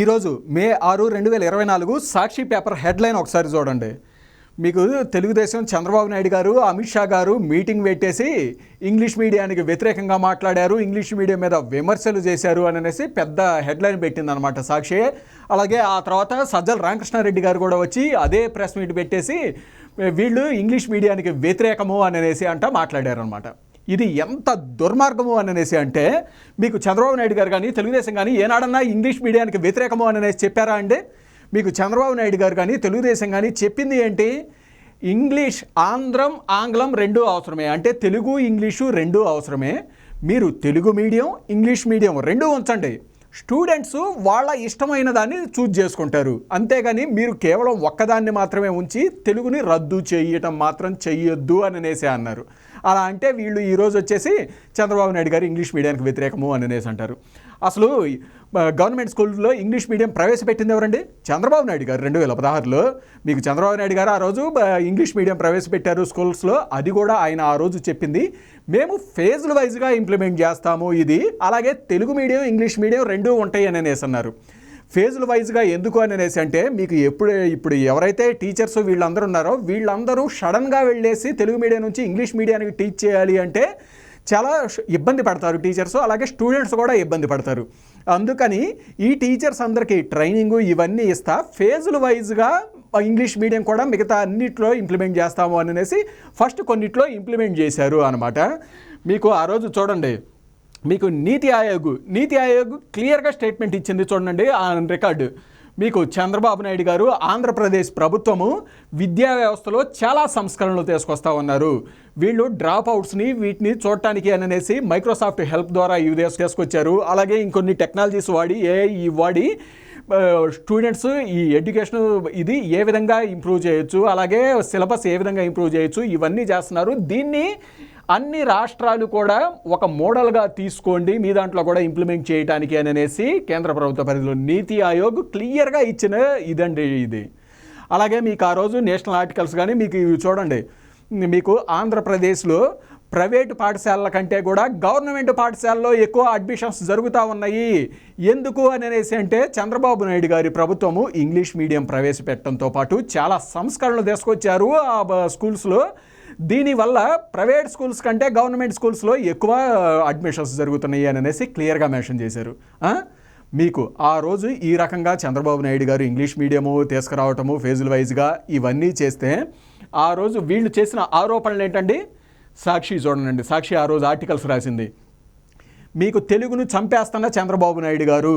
ఈరోజు మే 6, 2024 సాక్షి paper headline ఒకసారి చూడండి. మీకు తెలుగుదేశం చంద్రబాబు నాయుడు గారు, అమిత్ షా గారు మీటింగ్ పెట్టేసి ఇంగ్లీష్ మీడియానికి వ్యతిరేకంగా మాట్లాడారు, ఇంగ్లీష్ మీడియం మీద విమర్శలు చేశారు అనేసి పెద్ద హెడ్లైన్ పెట్టిందనమాట సాక్షి. అలాగే ఆ తర్వాత సజ్జల రామకృష్ణారెడ్డి గారు కూడా వచ్చి అదే ప్రెస్ మీట్ పెట్టేసి వీళ్ళు ఇంగ్లీష్ మీడియానికి వ్యతిరేకము అనేసి మాట్లాడారనమాట. ఇది ఎంత దుర్మార్గము అనేసి అంటే, మీకు చంద్రబాబు నాయుడు గారు కానీ తెలుగుదేశం కానీ ఏనాడన్నా ఇంగ్లీష్ మీడియానికి వ్యతిరేకము అనేసి చెప్పారా అండి? మీకు చంద్రబాబు నాయుడు గారు కానీ తెలుగుదేశం కానీ చెప్పింది ఏంటి? ఇంగ్లీష్ ఆంగ్లం రెండూ అవసరమే, అంటే తెలుగు ఇంగ్లీషు రెండూ అవసరమే. మీరు తెలుగు మీడియం ఇంగ్లీష్ మీడియం రెండూ ఉంచండి, స్టూడెంట్స్ వాళ్ళ ఇష్టమైన దాన్ని చూజ్ చేసుకుంటారు. అంతేగాని మీరు కేవలం ఒక్కదాన్ని మాత్రమే ఉంచి తెలుగుని రద్దు చేయటం మాత్రం చెయ్యొద్దు అనేసి అన్నారు. అలా అంటే వీళ్ళు ఈరోజు వచ్చేసి చంద్రబాబు నాయుడు గారు ఇంగ్లీష్ మీడియానికి వ్యతిరేకము అనేసి అంటారు. అసలు గవర్నమెంట్ స్కూల్లో ఇంగ్లీష్ మీడియం ప్రవేశపెట్టింది ఎవరండి? చంద్రబాబు నాయుడు గారు 2016లో. మీకు చంద్రబాబు నాయుడు గారు ఆ రోజు ఇంగ్లీష్ మీడియం ప్రవేశపెట్టారు స్కూల్స్లో. అది కూడా ఆయన ఆ రోజు చెప్పింది, మేము ఫేజ్ల వైజ్గా ఇంప్లిమెంట్ చేస్తాము ఇది, అలాగే తెలుగు మీడియం ఇంగ్లీష్ మీడియం రెండూ ఉంటాయి అనేసి అన్నారు. ఫేజుల వైజ్గా ఎందుకు అనేసి అంటే, మీకు ఇప్పుడు ఎవరైతే టీచర్స్ వీళ్ళందరూ ఉన్నారో వీళ్ళందరూ సడన్గా వెళ్ళేసి తెలుగు మీడియం నుంచి ఇంగ్లీష్ మీడియానికి టీచ్ చేయాలి అంటే చాలా ఇబ్బంది పడతారు టీచర్స్, అలాగే స్టూడెంట్స్ కూడా ఇబ్బంది పడతారు. అందుకని ఈ టీచర్స్ అందరికీ ట్రైనింగు ఇవన్నీ ఇస్తా ఫేజుల వైజ్గా ఇంగ్లీష్ మీడియం కూడా మిగతా అన్నిట్లో ఇంప్లిమెంట్ చేస్తాము అనేసి ఫస్ట్ కొన్నిట్లో ఇంప్లిమెంట్ చేశారు అనమాట. మీకు ఆ రోజు చూడండి, మీకు నీతి ఆయోగ్ క్లియర్గా స్టేట్మెంట్ ఇచ్చింది చూడండి ఆన్ రికార్డు. మీకు చంద్రబాబు నాయుడు గారు ఆంధ్రప్రదేశ్ ప్రభుత్వము విద్యా వ్యవస్థలో చాలా సంస్కరణలు తీసుకొస్తా ఉన్నారు. వీళ్ళు డ్రాప్ అవుట్స్ని వీటిని చూడటానికి అనేసి మైక్రోసాఫ్ట్ హెల్ప్ ద్వారా ఇవి తీసుకొచ్చారు. అలాగే ఇంకొన్ని టెక్నాలజీస్ వాడి ఏఐ వాడి స్టూడెంట్స్ ఈ ఎడ్యుకేషన్ ఇది ఏ విధంగా ఇంప్రూవ్ చేయొచ్చు, అలాగే సిలబస్ ఏ విధంగా ఇంప్రూవ్ చేయొచ్చు, ఇవన్నీ చేస్తున్నారు. దీన్ని అన్ని రాష్ట్రాలు కూడా ఒక మోడల్గా తీసుకోండి, మీ దాంట్లో కూడా ఇంప్లిమెంట్ చేయడానికి అనేసి కేంద్ర ప్రభుత్వ పరిధిలో నీతి ఆయోగ్ క్లియర్గా ఇచ్చిన ఇదండి ఇది. అలాగే మీకు ఆ రోజు నేషనల్ ఆర్టికల్స్ కానీ మీకు ఇవి చూడండి, మీకు ఆంధ్రప్రదేశ్లో ప్రైవేటు పాఠశాలల కంటే కూడా గవర్నమెంట్ పాఠశాలలో ఎక్కువ అడ్మిషన్స్ జరుగుతూ ఉన్నాయి. ఎందుకు అనేసి అంటే, చంద్రబాబు నాయుడు గారి ప్రభుత్వము ఇంగ్లీష్ మీడియం ప్రవేశపెట్టడంతో పాటు చాలా సంస్కరణలు తీసుకొచ్చారు ఆ స్కూల్స్లో. దీనివల్ల ప్రైవేట్ స్కూల్స్ కంటే గవర్నమెంట్ స్కూల్స్లో ఎక్కువ అడ్మిషన్స్ జరుగుతున్నాయి అనేసి క్లియర్గా మెన్షన్ చేశారు. మీకు ఆ రోజు ఈ రకంగా చంద్రబాబు నాయుడు గారు ఇంగ్లీష్ మీడియము తీసుకురావటము ఫేజుల వైజ్గా ఇవన్నీ చేస్తే, ఆ రోజు వీళ్ళు చేసిన ఆరోపణలు ఏంటండి? సాక్షి చూడండి, సాక్షి ఆ రోజు ఆర్టికల్స్ రాసింది, మీకు తెలుగును చంపేస్తున్న చంద్రబాబు నాయుడు గారు,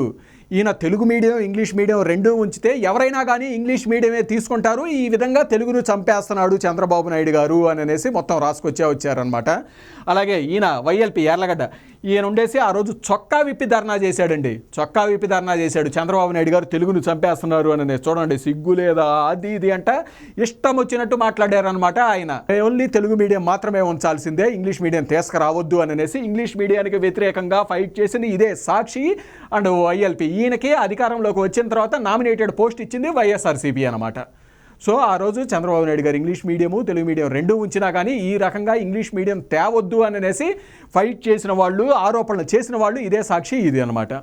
ఈయన తెలుగు మీడియం ఇంగ్లీష్ మీడియం రెండూ ఉంచితే ఎవరైనా కానీ ఇంగ్లీష్ మీడియమే తీసుకుంటారు, ఈ విధంగా తెలుగును చంపేస్తున్నాడు చంద్రబాబు నాయుడు గారు అనేసి మొత్తం వచ్చారనమాట. అలాగే ఈయన వైఎల్పి యార్లగడ్డ, ఈయన ఉండేసి ఆ రోజు చొక్కా విప్పి ధర్నా చేశాడండి. చొక్కా విప్పి ధర్నా చేశాడు, చంద్రబాబు నాయుడు గారు తెలుగును చంపేస్తున్నారు అనేసి. చూడండి, సిగ్గు లేదా అది ఇది అంట ఇష్టం వచ్చినట్టు మాట్లాడారనమాట. ఆయన ఓన్లీ తెలుగు మీడియం మాత్రమే ఉంచాల్సిందే, ఇంగ్లీష్ మీడియం తీసుకురావద్దు అనేసి ఇంగ్లీష్ మీడియానికి వ్యతిరేకంగా ఫైట్ చేసింది ఇదే సాక్షి అండ్ వైఎల్పి. ఈయనకి అధికారంలోకి వచ్చిన తర్వాత నామినేటెడ్ పోస్ట్ ఇచ్చింది వైఎస్ఆర్సీపీ అనమాట. సో ఆ రోజు చంద్రబాబు నాయుడు గారు ఇంగ్లీష్ మీడియము తెలుగు మీడియం రెండూ ఉంచినా కానీ ఈ రకంగా ఇంగ్లీష్ మీడియం తేవద్దు అనేసి ఫైట్ చేసిన వాళ్ళు, ఆరోపణలు చేసిన వాళ్ళు ఇదే సాక్షి ఇది అనమాట.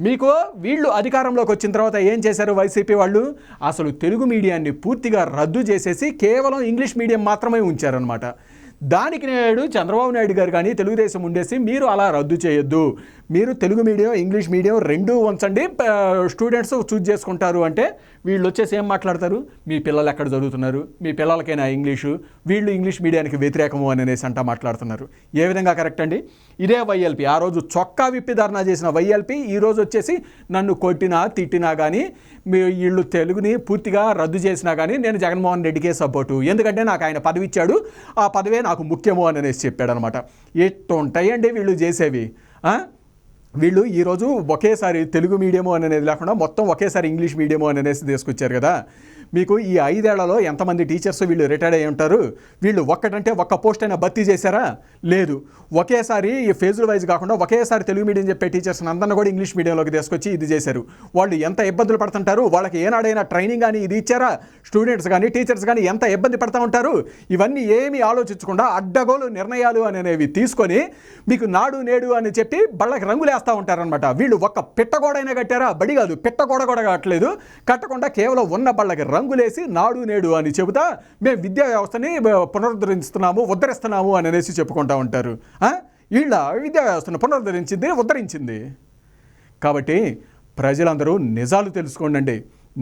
మీకు వీళ్ళు అధికారంలోకి వచ్చిన తర్వాత ఏం చేశారు వైసీపీ వాళ్ళు? అసలు తెలుగు మీడియాన్ని పూర్తిగా రద్దు చేసేసి కేవలం ఇంగ్లీష్ మీడియం మాత్రమే ఉంచారనమాట. దానికి నేడు చంద్రబాబు నాయుడు గారు కానీ తెలుగుదేశం ఉండేసి మీరు అలా రద్దు చేయొద్దు, మీరు తెలుగు మీడియం ఇంగ్లీష్ మీడియం రెండూ ఉంచండి, స్టూడెంట్స్ చూజ్ చేసుకుంటారు అంటే వీళ్ళు వచ్చేసి ఏం మాట్లాడతారు? మీ పిల్లలు ఎక్కడ చదువుతున్నారు, మీ పిల్లలకైనా ఇంగ్లీషు, వీళ్ళు ఇంగ్లీష్ మీడియానికి వ్యతిరేకము అనేసి మాట్లాడుతున్నారు. ఏ విధంగా కరెక్ట్ అండి? ఇదే వైఎల్పి ఆ రోజు చొక్కా విప్పి ధర్నా చేసిన వైఎల్పి ఈరోజు వచ్చేసి నన్ను కొట్టినా తిట్టినా కానీ వీళ్ళు తెలుగుని పూర్తిగా రద్దు చేసినా కానీ నేను జగన్మోహన్ రెడ్డికే సపోర్టు, ఎందుకంటే నాకు ఆయన పదవి ఇచ్చాడు, ఆ పదవే నాకు ముఖ్యము అనేసి చెప్పాడు అనమాట. ఎట్టు ఉంటాయండి వీళ్ళు చేసేవి? వీళ్ళు ఈరోజు ఒకేసారి తెలుగు మీడియము అనేది లేకుండా మొత్తం ఒకేసారి ఇంగ్లీష్ మీడియము అనేసి తీసుకొచ్చారు కదా. మీకు ఈ 5 ఏళ్లలో ఎంతమంది టీచర్స్ వీళ్ళు రిటైర్డ్ అయ్యి ఉంటారు? వీళ్ళు ఒక్క పోస్ట్ అయినా భర్తీ చేశారా? లేదు. ఒకేసారి ఈ ఫేజుల వైజ్ కాకుండా ఒకేసారి తెలుగు మీడియం చెప్పే టీచర్స్ అందరిని కూడా ఇంగ్లీష్ మీడియంలోకి తీసుకొచ్చి ఇది చేశారు. వాళ్ళు ఎంత ఇబ్బందులు పడుతుంటారు? వాళ్ళకి ఏనాడైనా ట్రైనింగ్ కానీ ఇది ఇచ్చారా? స్టూడెంట్స్ కానీ టీచర్స్ కానీ ఎంత ఇబ్బంది పడుతూ ఉంటారు? ఇవన్నీ ఏమీ ఆలోచించకుండా అడ్డగోలు నిర్ణయాలు అనేవి తీసుకొని మీకు నాడు నేడు అని చెప్పి బళ్ళకి రంగులే చేస్తూ ఉంటారనమాట. వీళ్ళు ఒక్క పిట్టగోడైనా కట్టారా? బడి కాదు, పిట్టగోడ కూడా కట్టలేదు. కట్టకుండా కేవలం ఉన్న బళ్ళకి రంగులేసి నాడు నేడు అని చెబుతా మేము విద్యా వ్యవస్థని ఉద్ధరిస్తున్నాము అని అనేసి చెప్పుకుంటూ ఉంటారు. వీళ్ళ విద్యా వ్యవస్థను ఉద్ధరించింది. కాబట్టి ప్రజలందరూ నిజాలు తెలుసుకోండి.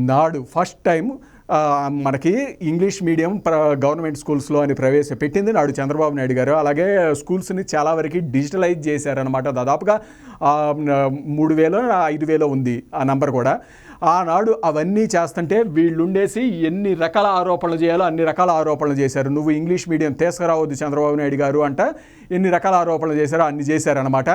నాడు ఫస్ట్ టైం మనకి ఇంగ్లీష్ మీడియం గవర్నమెంట్ స్కూల్స్లో అని ప్రవేశపెట్టింది నాడు చంద్రబాబు నాయుడు గారు. అలాగే స్కూల్స్ని చాలా వరకు డిజిటలైజ్ చేశారనమాట. దాదాపుగా 3,000 5,000 ఉంది ఆ నంబర్ కూడా. ఆనాడు అవన్నీ చేస్తుంటే వీళ్ళుండేసి ఎన్ని రకాల ఆరోపణలు చేయాలో అన్ని రకాల ఆరోపణలు చేశారు. నువ్వు ఇంగ్లీష్ మీడియం తీసుకురావద్దు చంద్రబాబు నాయుడు గారు అంట ఎన్ని రకాల ఆరోపణలు చేశారో అన్ని చేశారనమాట.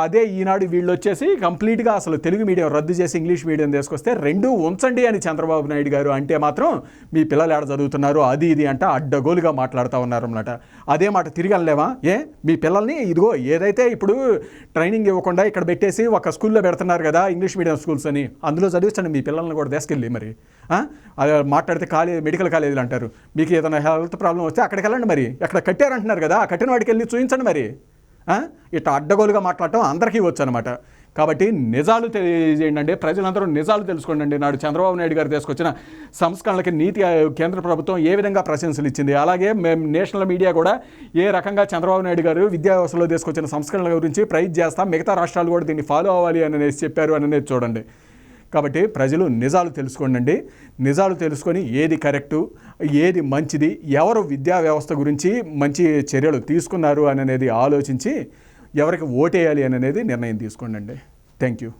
అదే ఈనాడు వీళ్ళు వచ్చేసి కంప్లీట్గా అసలు తెలుగు మీడియం రద్దు చేసి ఇంగ్లీష్ మీడియం తీసుకొస్తే రెండూ ఉంచండి అని చంద్రబాబు నాయుడు గారు అంటే మాత్రం మీ పిల్లలు ఏడ చదువుతున్నారు అది ఇది అంటే అడ్డగోలుగా మాట్లాడుతూ ఉన్నారు అన్నమాట. అదే మాట తిరిగి అనలేమా? మీ పిల్లల్ని ఇదిగో ఏదైతే ఇప్పుడు ట్రైనింగ్ ఇవ్వకుండా ఇక్కడ పెట్టేసి ఒక స్కూల్లో పెడుతున్నారు కదా ఇంగ్లీష్ మీడియం స్కూల్స్ అని, అందులో చదివించండి మీ పిల్లల్ని కూడా తీసుకెళ్ళి. మరి మాట్లాడితే మెడికల్ కాలేజీలు అంటారు. మీకు ఏదైనా హెల్త్ ప్రాబ్లం వస్తే అక్కడికి వెళ్ళండి. మరి ఎక్కడ కట్టారంటున్నారు కదా, కట్టిన వాడికి వెళ్ళి చూపించండి. మరి ఇట్లా అడ్డగోలుగా మాట్లాడటం అందరికీ వచ్చు అనమాట. కాబట్టి నిజాలు తెలియజేయండి. ప్రజలందరూ నిజాలు తెలుసుకోండి. నాడు చంద్రబాబు నాయుడు గారు తీసుకొచ్చిన సంస్కరణలకి నీతి కేంద్ర ప్రభుత్వం ఏ విధంగా ప్రశంసలు ఇచ్చింది, అలాగే మేము నేషనల్ మీడియా కూడా ఏ రకంగా చంద్రబాబు నాయుడు గారు విద్యా వ్యవస్థలో తీసుకొచ్చిన సంస్కరణల గురించి ప్రైజ్ చేస్తాం, మిగతా రాష్ట్రాలు కూడా దీన్ని ఫాలో అవ్వాలి అని చెప్పారు అనేది చూడండి. కాబట్టి ప్రజలు నిజాలు తెలుసుకోండి. నిజాలు తెలుసుకొని ఏది కరెక్టు, ఏది మంచిది, ఎవరు విద్యా వ్యవస్థ గురించి మంచి చర్యలు తీసుకున్నారు అనేది ఆలోచించి ఎవరికి ఓటేయాలి అనేది నిర్ణయం తీసుకోండి. Thank you.